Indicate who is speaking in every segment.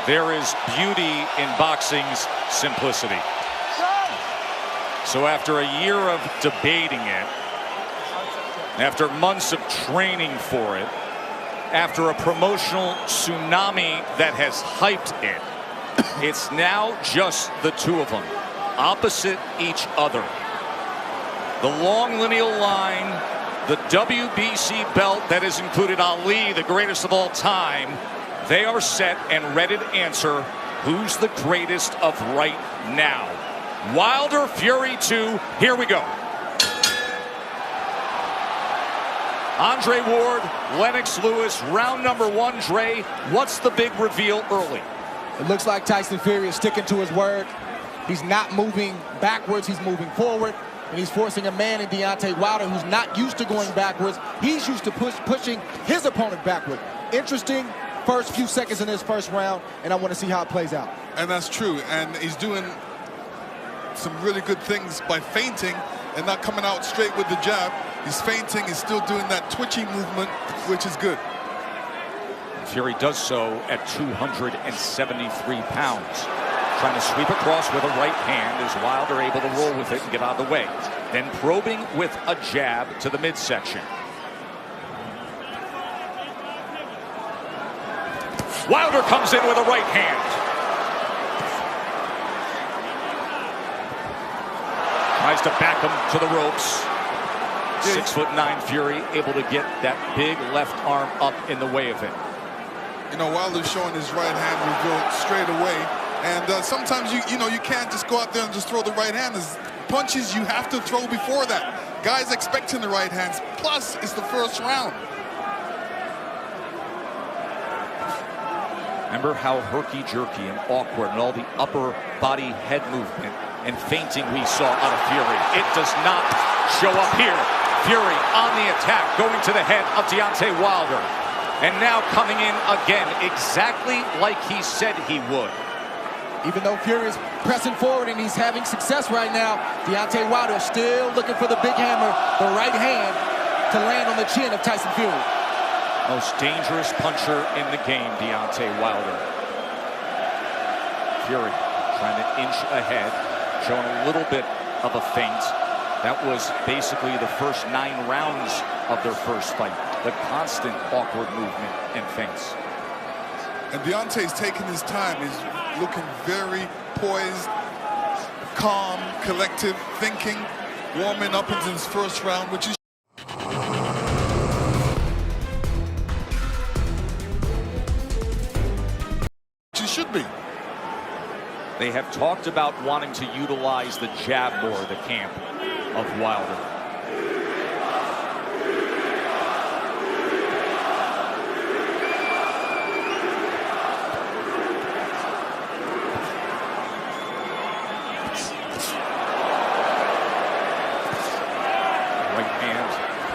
Speaker 1: There is beauty in boxing's simplicity. So after a year of debating it, after months of training for it, after a promotional tsunami that has hyped it, it's now just the two of them, opposite each other. The long lineal line, the WBC belt that has included Ali, the greatest of all time, they are set and ready to answer who's the greatest of right now. Wilder, Fury 2, here we go. Andre Ward, Lennox Lewis, round number 1. Dre, what's the big reveal early?
Speaker 2: It looks like Tyson Fury is sticking to his word. He's not moving backwards, he's moving forward. And he's forcing a man in Deontay Wilder who's not used to going backwards. He's used to pushing his opponent backward. Interesting first few seconds in this first round, and I want to see how it plays out.
Speaker 3: And that's true, and he's doing some really good things by feinting and not coming out straight with the jab. He's feinting, he's still doing that twitchy movement, which is good.
Speaker 1: Fury does so at 273 pounds. Trying to sweep across with a right hand as Wilder able to roll with it and get out of the way. Then probing with a jab to the midsection. Wilder comes in with a right hand. Tries to back him to the ropes. 6'9" Fury able to get that big left arm up in the way of it.
Speaker 3: You know, Wilder's showing his right hand reveal straight away. And sometimes you can't just go out there and just throw the right hand. There's punches you have to throw before that. Guys expecting the right hands. Plus, it's the first round.
Speaker 1: Remember how herky-jerky and awkward and all the upper body head movement and feinting we saw out of Fury. It does not show up here. Fury on the attack, going to the head of Deontay Wilder. And now coming in again, exactly like he said he would.
Speaker 2: Even though Fury is pressing forward and he's having success right now, Deontay Wilder is still looking for the big hammer, the right hand, to land on the chin of Tyson Fury.
Speaker 1: Most dangerous puncher in the game, Deontay Wilder. Fury trying to inch ahead, showing a little bit of a feint. That was basically the first 9 rounds of their first fight. The constant awkward movement and feints.
Speaker 3: And Deontay's taking his time. He's looking very poised, calm, collective, thinking, warming up into his first round, which he should be.
Speaker 1: They have talked about wanting to utilize the jab more, the camp of Wilder.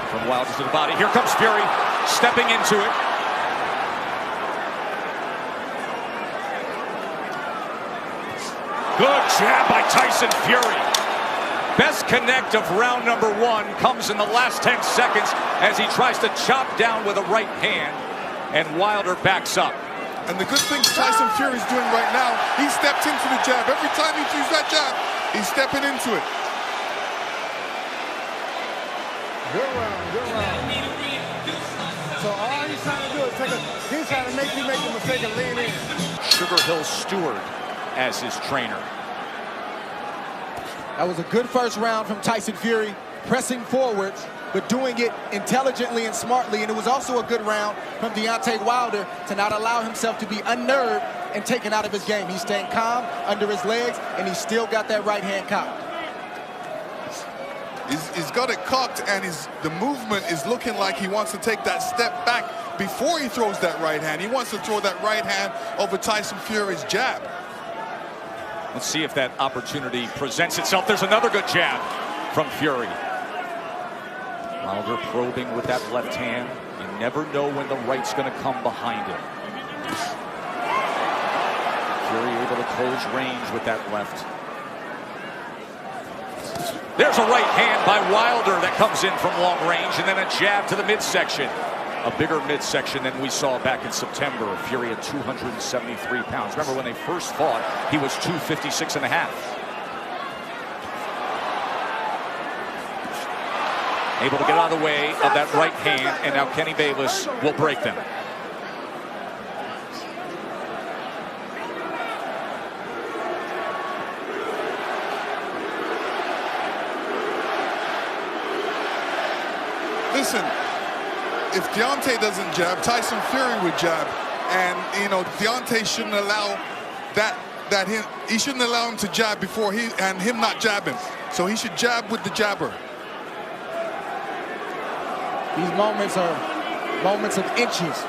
Speaker 1: From Wilder to the body. Here comes Fury, stepping into it. Good jab by Tyson Fury. Best connect of round number 1 comes in the last 10 seconds as he tries to chop down with a right hand, and Wilder backs up.
Speaker 3: And the good thing Tyson Fury's doing right now, he stepped into the jab. Every time he sees that jab, he's stepping into it.
Speaker 4: Good round, good round. So all he's trying to do is he's trying to make you make the mistake of leaning in.
Speaker 1: Sugar Hill Stewart as his trainer.
Speaker 2: That was a good first round from Tyson Fury, pressing forward, but doing it intelligently and smartly. And it was also a good round from Deontay Wilder to not allow himself to be unnerved and taken out of his game. He's staying calm under his legs, and he's still got that right hand cocked.
Speaker 3: He's got it cocked, and the movement is looking like he wants to take that step back before he throws that right hand. He wants to throw that right hand over Tyson Fury's jab.
Speaker 1: Let's see if that opportunity presents itself. There's another good jab from Fury. Wilder probing with that left hand. You never know when the right's going to come behind it. Fury able to close range with that left. There's a right hand by Wilder that comes in from long range, and then a jab to the midsection. a bigger midsection than we saw back in September. Fury at 273 pounds. Remember when they first fought, he was 256 and a half. Able to get out of the way of that right hand, and now Kenny Bayless will break them.
Speaker 3: Listen, if Denotay doesn't jab, Tyson Fury would jab, and Denotay shouldn't allow he shouldn't allow him to jab before him not jabbing. So he should jab with the jabber.
Speaker 2: These moments are moments of inches.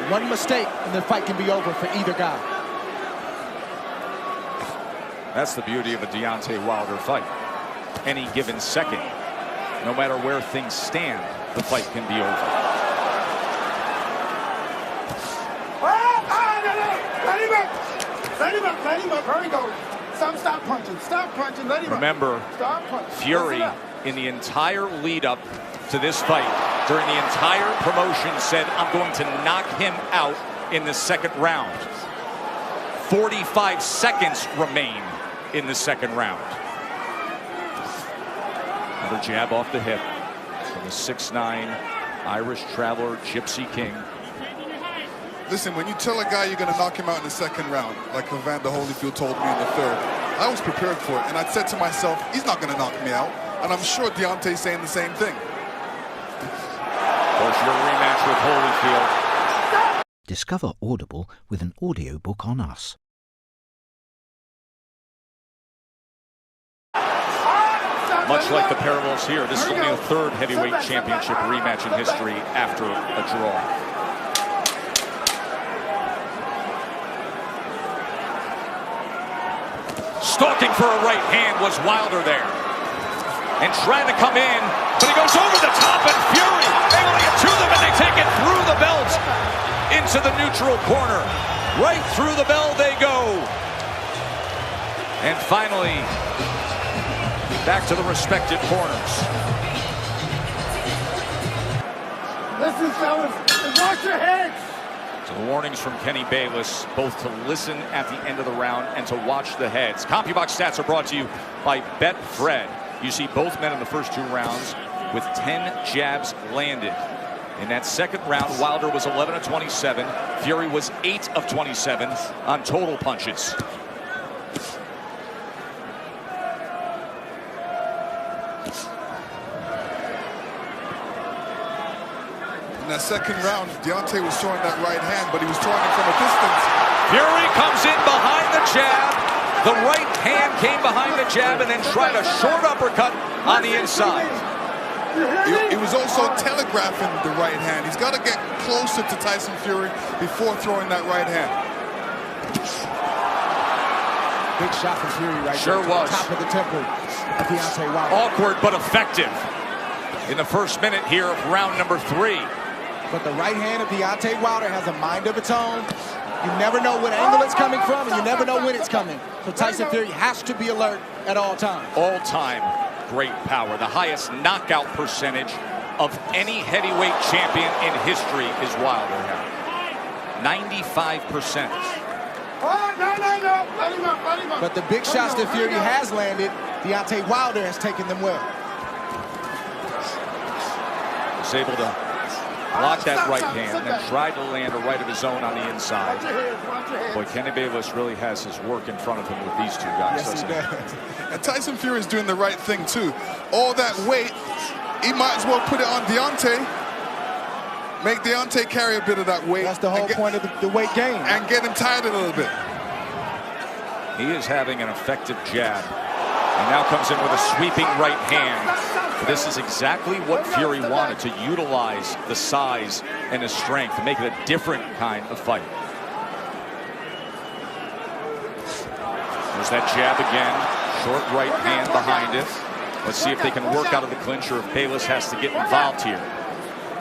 Speaker 2: One mistake and the fight can be over for either guy.
Speaker 1: That's the beauty of a Deontay Wilder fight. Any given second, no matter where things stand, the fight can be over.
Speaker 4: Let him up. There he goes. Stop punching. Stop punching. Let him
Speaker 1: Remember,
Speaker 4: Stop punching.
Speaker 1: Fury, in the entire lead up to this fight, during the entire promotion, said, I'm going to knock him out in the second round. 45 seconds remain in the second round. Another jab off the hip from the 6'9" Irish traveler, Gypsy King.
Speaker 3: Listen, when you tell a guy you're going to knock him out in the second round, like Evander Holyfield told me in the third, I was prepared for it, and I said to myself, he's not going to knock me out. And I'm sure Deontay's saying the same thing.
Speaker 1: Of course, your rematch with Holyfield.
Speaker 5: Discover Audible with an audiobook on us.
Speaker 1: Much like the parallels here, this is only the third heavyweight championship rematch in history after a draw. Stalking for a right hand was Wilder there. And trying to come in, but he goes over the top, and Fury able to get to them, and they take it through the belt into the neutral corner. Right through the bell they go. And finally, back to the respective corners.
Speaker 4: Listen, fellas, watch your heads.
Speaker 1: So the warnings from Kenny Bayless, both to listen at the end of the round and to watch the heads. CompuBox stats are brought to you by Betfred. You see both men in the first 2 rounds with 10 jabs landed. In that second round, Wilder was 11 of 27. Fury was 8 of 27 on total punches.
Speaker 3: In that second round, Denotay was throwing that right hand, but he was throwing it from a distance.
Speaker 1: Fury comes in behind the jab. The right hand came behind the jab and then tried a short uppercut on the inside.
Speaker 3: He was also telegraphing the right hand. He's got to get closer to Tyson Fury before throwing that right hand.
Speaker 2: Big shot from Fury right
Speaker 1: Sure
Speaker 2: there.
Speaker 1: was.
Speaker 2: Top of the temple of Deontay Wilder.
Speaker 1: Awkward but effective in the first minute here of round number 3.
Speaker 2: But the right hand of Deontay Wilder has a mind of its own. You never know what angle it's coming from, and you never know when it's coming. So Tyson Fury has to be alert at all times.
Speaker 1: All-time great power. The highest knockout percentage of any heavyweight champion in history is Wilder now. 95%.
Speaker 2: But the big shots that Fury has landed, Deontay Wilder has taken them well.
Speaker 1: Was able to block that right hand and then tried to land a right of his own on the inside. Boy, Kenny Bayless really has his work in front of him with these 2 guys,
Speaker 2: Yes,
Speaker 1: doesn't
Speaker 2: he
Speaker 1: he?
Speaker 2: does.
Speaker 3: And Tyson Fury is doing the right thing, too. All that weight, he might as well put it on Deontay. Make Deontay carry a bit of that weight.
Speaker 2: That's the whole point of the weight game.
Speaker 3: And get him tired a little bit.
Speaker 1: He is having an effective jab. And now comes in with a sweeping right hand. This is exactly what Fury wanted, to utilize the size and the strength to make it a different kind of fight. There's that jab again. Short right hand behind it. Let's see if they can work out of the clinch or if Bayless has to get involved here.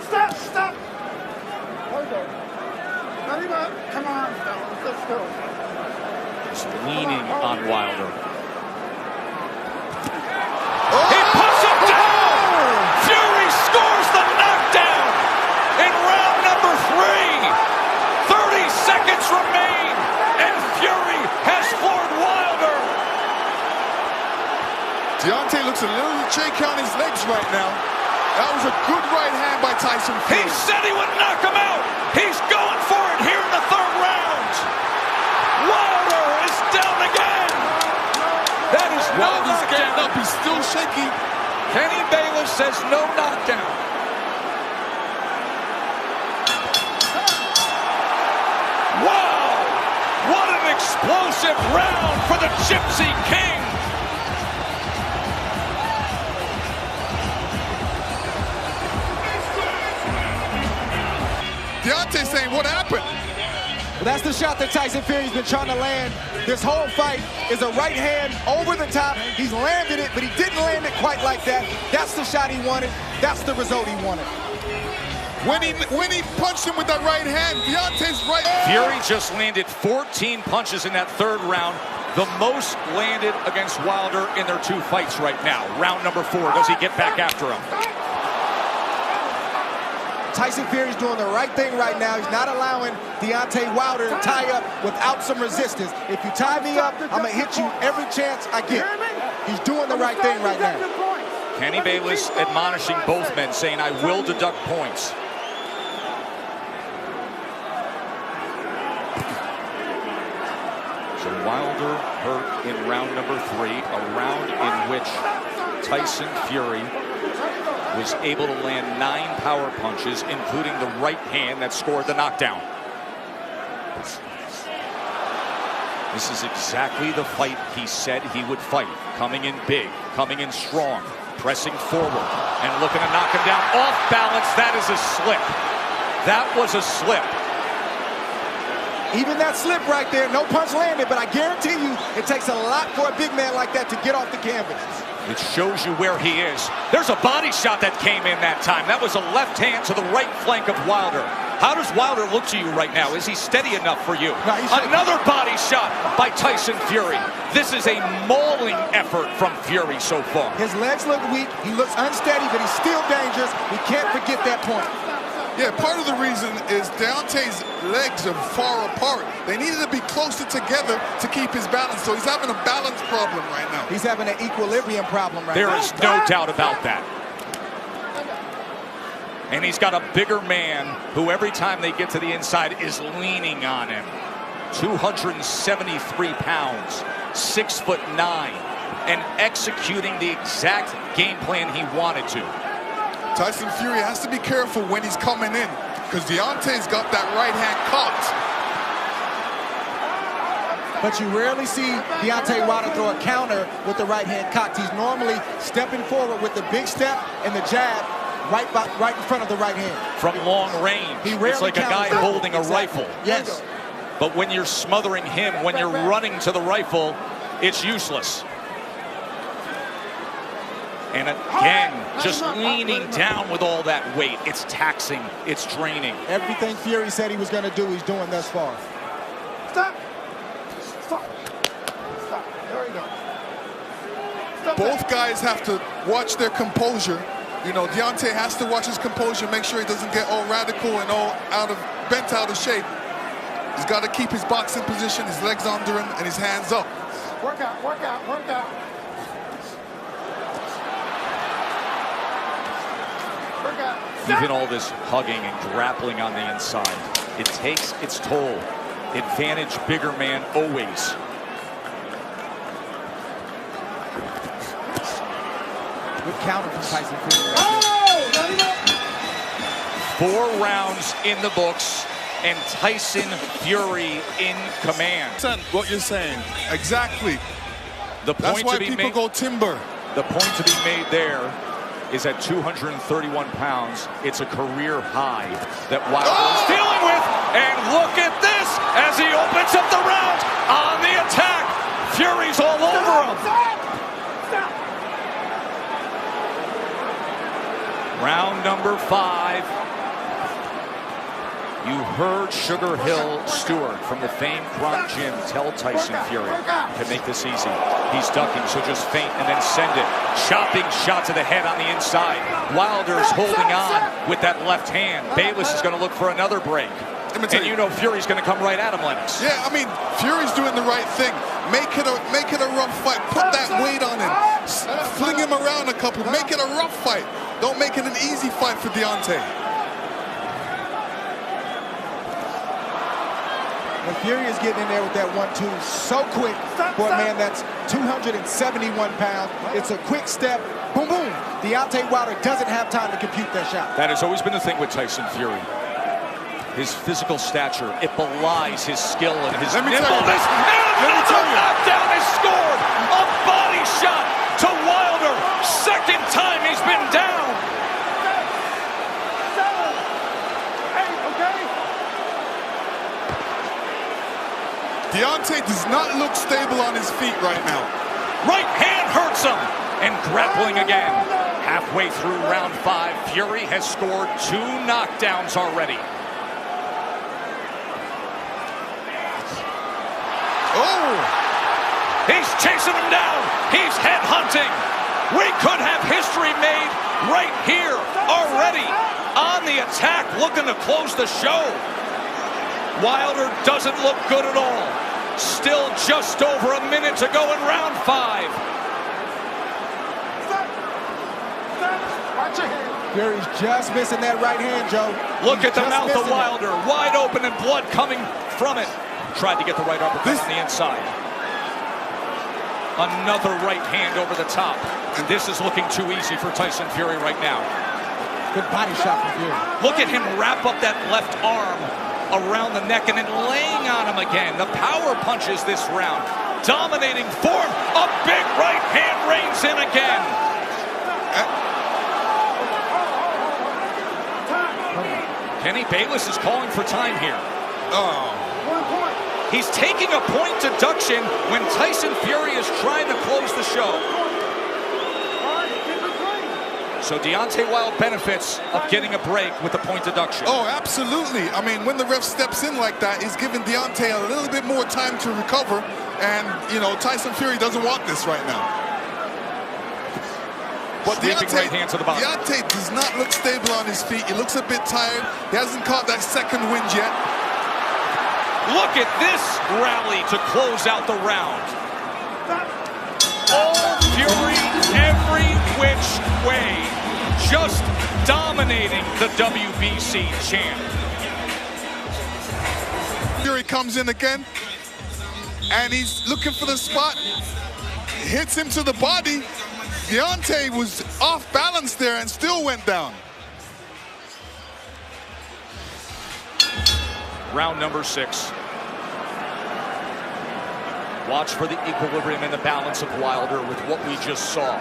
Speaker 4: Stop. Come on, fellas, let's go.
Speaker 1: Just leaning on Wilder.
Speaker 3: Oh!
Speaker 1: He puts him down! Fury scores the knockdown in round
Speaker 3: looks a little shaky on his legs right now. That was a good right hand by Tyson Fury.
Speaker 1: He said he would knock him out. He's going for it here in the third round. Wilder is down again. That is no
Speaker 3: Wilder's getting
Speaker 1: knockdown.
Speaker 3: up. He's still shaky.
Speaker 1: Kenny Bayless says no knockdown. Wow! What an explosive round for the Gypsy King.
Speaker 3: Denotay saying, what happened?
Speaker 2: Well, that's the shot that Tyson Fury's been trying to land this whole fight, is a right hand over the top. He's landed it, but he didn't land it quite like that. That's the shot he wanted. That's the result he wanted.
Speaker 3: When he punched him with that right hand, Deontay's right.
Speaker 1: Fury just landed 14 punches in that third round, the most landed against Wilder in their 2 fights right now. Round number 4, does he get back after him?
Speaker 2: Tyson Fury's doing the right thing right now. He's not allowing Deontay Wilder to tie up without some resistance. If you tie me up, I'm going to hit you every chance I get. He's doing the right thing right now.
Speaker 1: Kenny Bayless admonishing both men, saying, I will deduct points. So Wilder hurt in round number 3, a round in which Tyson Fury was able to land 9 power punches, including the right hand that scored the knockdown. This is exactly the fight he said he would fight. Coming in big, coming in strong, pressing forward, and looking to knock him down off balance. That is a slip. That was a slip.
Speaker 2: Even that slip right there, no punch landed, but I guarantee you it takes a lot for a big man like that to get off the canvas.
Speaker 1: It shows you where he is. There's a body shot that came in that time. That was a left hand to the right flank of Wilder. How does Wilder look to you right now? Is he steady enough for you?
Speaker 2: No,
Speaker 1: another body shot by Tyson Fury. This is a mauling effort from Fury so far.
Speaker 2: His legs look weak. He looks unsteady, but he's still dangerous. We can't forget that point.
Speaker 3: Yeah, part of the reason is Deontay's legs are far apart. They needed to be closer together to keep his balance, so he's having a balance problem right now.
Speaker 2: He's having an equilibrium problem right now.
Speaker 1: There is no doubt about that. And he's got a bigger man who every time they get to the inside is leaning on him. 273 pounds, 6'9", and executing the exact game plan he wanted to.
Speaker 3: Tyson Fury has to be careful when he's coming in, because Deontay's got that right hand cocked.
Speaker 2: But you rarely see Deontay Wilder throw a counter with the right hand cocked. He's normally stepping forward with the big step and the jab right in front of the right hand.
Speaker 1: From long range, it's like a guy holding a rifle.
Speaker 2: Yes.
Speaker 1: But when you're smothering him, when you're running to the rifle, it's useless. And again, just leaning down with all that weight. It's taxing, it's draining.
Speaker 2: Everything Fury said he was going to do, he's doing thus far.
Speaker 4: Stop. Stop. Stop. There we go. Stop.
Speaker 3: Both guys have to watch their composure. You know, Deontay has to watch his composure, make sure he doesn't get all radical and all bent out of shape. He's got to keep his boxing position, his legs under him, and his hands up.
Speaker 4: Work out, work out, work out.
Speaker 1: Even all this hugging and grappling on the inside, it takes its toll. Advantage bigger man always.
Speaker 2: Good counter from Tyson Fury.
Speaker 1: 4 rounds in the books, and Tyson Fury in command.
Speaker 3: What you're saying, exactly.
Speaker 1: The
Speaker 3: That's
Speaker 1: point
Speaker 3: why
Speaker 1: to be
Speaker 3: people
Speaker 1: made,
Speaker 3: go timber.
Speaker 1: the point to be made there is at 231 pounds. It's a career high that Wilder is dealing with. And look at this as he opens up the round on the attack. Fury's all over him. Round number 5. You heard Sugar Hill Stewart from the famed Kronk Gym tell Tyson Fury to make this easy. He's ducking, so just feint and then send it. Chopping shot to the head on the inside. Wilder's holding on with that left hand. Bayless is going to look for another break. And you know Fury's going to come right at him, Lennox.
Speaker 3: Yeah, I mean, Fury's doing the right thing. Make it a rough fight. Put that weight on him. Fling him around a couple. Make it a rough fight. Don't make it an easy fight for Denotay.
Speaker 2: And Fury is getting in there with that 1-2 so quick for a man that's 271 pounds. It's a quick step. Boom, boom. Deontay Wilder doesn't have time to compute that shot.
Speaker 1: That has always been the thing with Tyson Fury. His physical stature, it belies his skill and his nimbleness. And another knockdown is scored. A body shot to Wilder. Second time he's been down.
Speaker 3: Denotay does not look stable on his feet right now.
Speaker 1: Right hand hurts him. And grappling again. Halfway through round 5, Fury has scored 2 knockdowns already.
Speaker 3: Oh!
Speaker 1: He's chasing him down. He's headhunting. We could have history made right here already. On the attack, looking to close the show. Wilder doesn't look good at all. Still just over a minute to go in round 5.
Speaker 2: Fury's just missing that right hand, Joe.
Speaker 1: Look at the mouth of Wilder. Wide open and blood coming from it. Tried to get the right uppercut on the inside. Another right hand over the top. And this is looking too easy for Tyson Fury right now.
Speaker 2: Good body shot from Fury.
Speaker 1: Look at him wrap up that left arm around the neck and then laying on him again. The power punches this round. Dominating form. A big right hand reigns in again. Kenny Bayless is calling for time here.
Speaker 3: Oh.
Speaker 1: He's taking a point deduction when Tyson Fury is trying to close the show. So Deontay Wilder benefits of getting a break with the point deduction.
Speaker 3: Oh, absolutely. I mean, when the ref steps in like that, he's giving Deontay a little bit more time to recover. And, you know, Tyson Fury doesn't want this right now. But
Speaker 1: Deontay, right hand to the body.
Speaker 3: Deontay does not look stable on his feet. He looks a bit tired. He hasn't caught that second wind yet.
Speaker 1: Look at this rally to close out the round. All Fury, every which way, just dominating the WBC champ.
Speaker 3: Fury comes in again, and he's looking for the spot. Hits him to the body. Deontay was off balance there and still went down.
Speaker 1: Round number 6. Watch for the equilibrium and the balance of Wilder with what we just saw.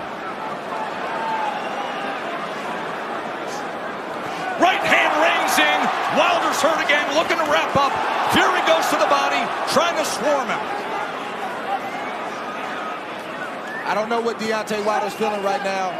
Speaker 1: Right hand reins in. Wilder's hurt again, looking to wrap up. Fury goes to the body, trying to swarm him.
Speaker 2: I don't know what Deontay Wilder's feeling right now,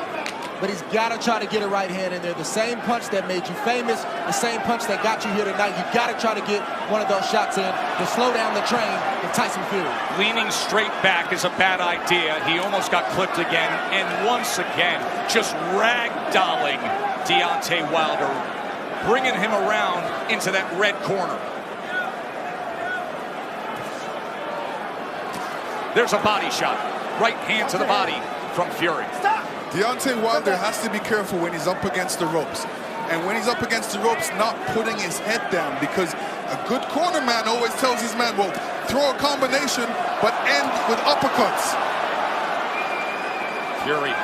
Speaker 2: but he's got to try to get a right hand in there. The same punch that made you famous, the same punch that got you here tonight. You got to try to get one of those shots in to slow down the train with Tyson Fury.
Speaker 1: Leaning straight back is a bad idea. He almost got clipped again, and once again, just ragdolling Deontay Wilder, bringing him around into that red corner. There's a body shot. Right hand to the body from Fury.
Speaker 3: Deontay Wilder has to be careful when he's up against the ropes. And when he's up against the ropes, not putting his head down, because a good corner man always tells his man, well, throw a combination, but end with uppercuts.
Speaker 1: Fury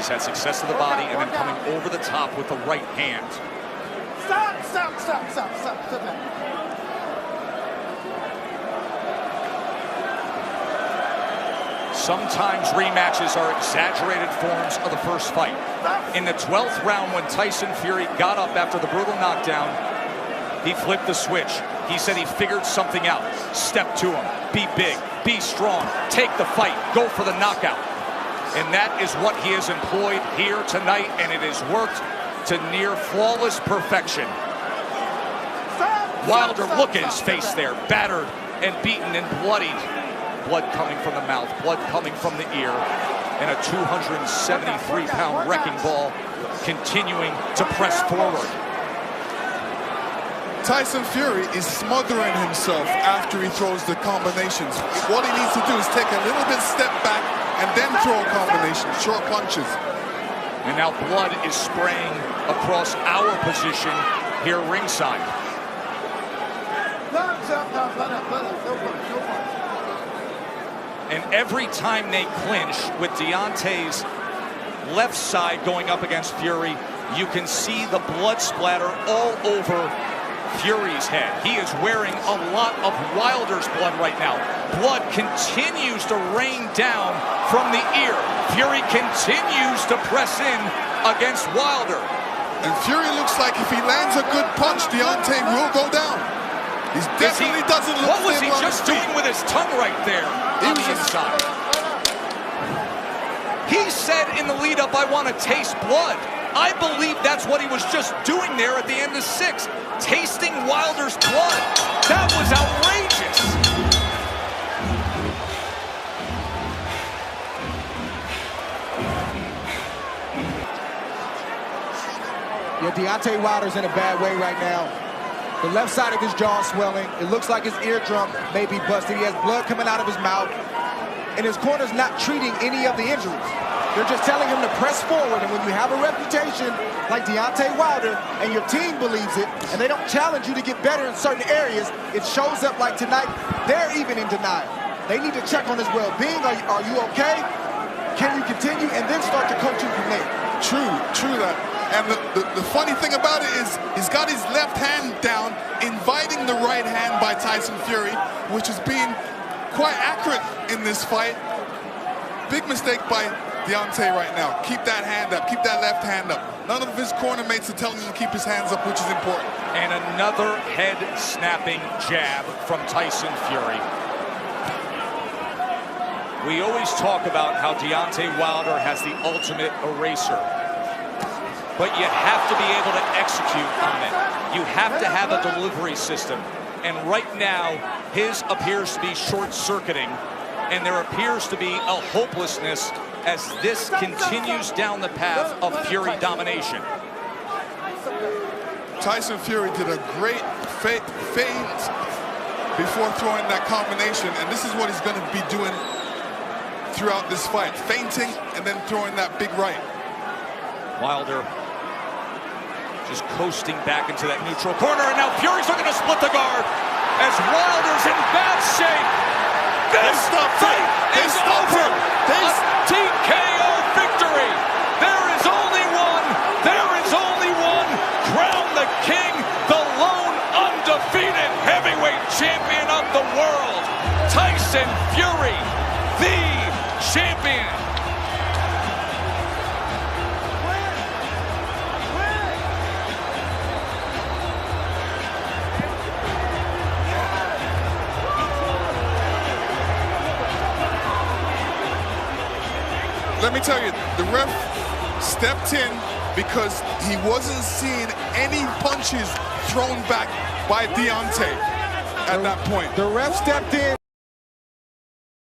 Speaker 1: has had success to the body and then coming over the top with the right hand.
Speaker 4: Stop.
Speaker 1: Sometimes rematches are exaggerated forms of the first fight. In the 12th round, when Tyson Fury got up after the brutal knockdown, he flipped the switch. He said he figured something out. Step to him. Be big. Be strong. Take the fight. Go for the knockout. And that is what he has employed here tonight, and it has worked to near flawless perfection. Wilder, look at his face there. Battered and beaten and bloodied. Blood coming from the mouth, blood coming from the ear, and a 273-pound wrecking ball continuing to press forward.
Speaker 3: Tyson Fury is smothering himself after he throws the combinations. What he needs to do is take a little bit step back and then throw a combination, short punches.
Speaker 1: And now blood is spraying across our position here ringside. And every time they clinch with Denotay's left side going up against Fury, you can see the blood splatter all over Fury's head. He is wearing a lot of Wilder's blood right now. Blood continues to rain down from the ear. Fury continues to press in against Wilder.
Speaker 3: And Fury looks like if he lands a good punch, Denotay will go down. He definitely doesn't look
Speaker 1: What was he
Speaker 3: stable on
Speaker 1: just
Speaker 3: his feet.
Speaker 1: doing with his tongue right there on the inside? He said in the lead-up, I want to taste blood. I believe that's what he was just doing there at the end of 6, tasting Wilder's blood. That was outrageous.
Speaker 2: Yeah, Deontay Wilder's in a bad way right now. The left side of his jaw is swelling. It looks like his eardrum may be busted. He has blood coming out of his mouth. And his corner's not treating any of the injuries. They're just telling him to press forward. And when you have a reputation like Deontay Wilder and your team believes it, and they don't challenge you to get better in certain areas, it shows up like tonight. They're even in denial. They need to check on his well-being. Are you okay? Can you continue? And then start to coach him from there.
Speaker 3: True that. And the funny thing about it is he's got his left hand down, inviting the right hand by Tyson Fury, which is being quite accurate in this fight. Big mistake by Denotay right now. Keep that hand up. Keep that left hand up. None of his corner mates are telling him to keep his hands up, which is important.
Speaker 1: And another head-snapping jab from Tyson Fury. We always talk about how Deontay Wilder has the ultimate eraser. But you have to be able to execute on it. You have to have a delivery system. And right now, his appears to be short-circuiting. And there appears to be a hopelessness as this continues down the path of Fury domination.
Speaker 3: Tyson Fury did a great feint before throwing that combination. And this is what he's going to be doing throughout this fight. Feinting and then throwing that big right.
Speaker 1: Wilder just coasting back into that neutral corner, and now Fury's looking to split the guard as Wilder's in bad shape. This fight is over. A TKO victory. There is only one. There is only one. Crown the king, the lone undefeated heavyweight champion of the world. Tyson Fury, the champion.
Speaker 3: Let me tell you, the ref stepped in because he wasn't seeing any punches thrown back by Denotay at that point.
Speaker 2: The ref stepped in